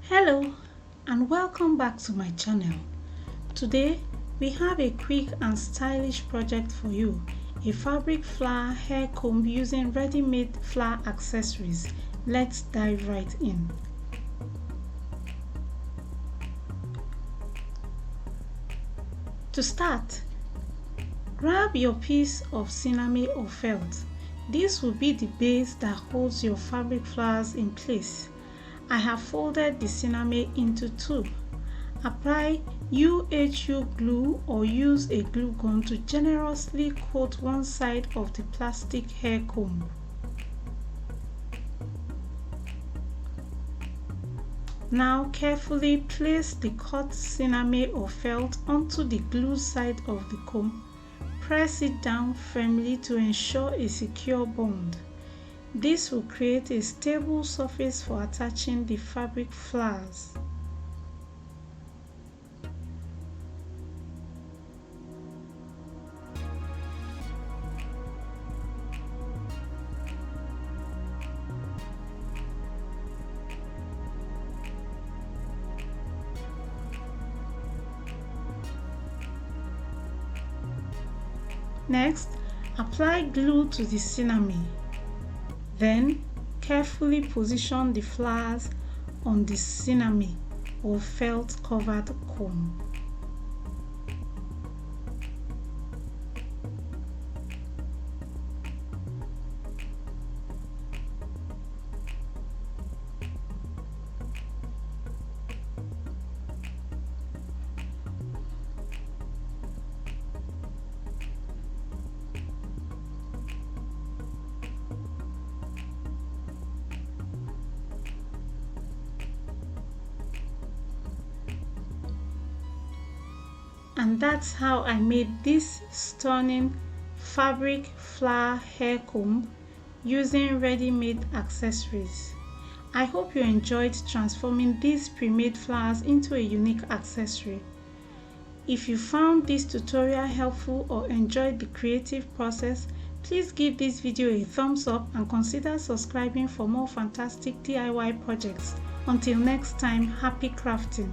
Hello and welcome back to my channel. Today we have a quick and stylish project for you, a fabric flower hair comb using ready-made flower accessories. Let's dive right in. To start, grab your piece of sinamay or felt. This will be the base that holds your fabric flowers in place. I have folded the sinamay into two. Apply UHU glue or use a glue gun to generously coat one side of the plastic hair comb. Now carefully place the cut sinamay or felt onto the glue side of the comb. Press it down firmly to ensure a secure bond. This will create a stable surface for attaching the fabric flowers. Next, apply glue to the sinamay. Then, carefully position the flowers on the sinamay or felt covered comb. And that's how I made this stunning fabric flower hair comb using ready-made accessories. I hope you enjoyed transforming these pre-made flowers into a unique accessory. If you found this tutorial helpful or enjoyed the creative process, please give this video a thumbs up and consider subscribing for more fantastic DIY projects. Until next time, happy crafting!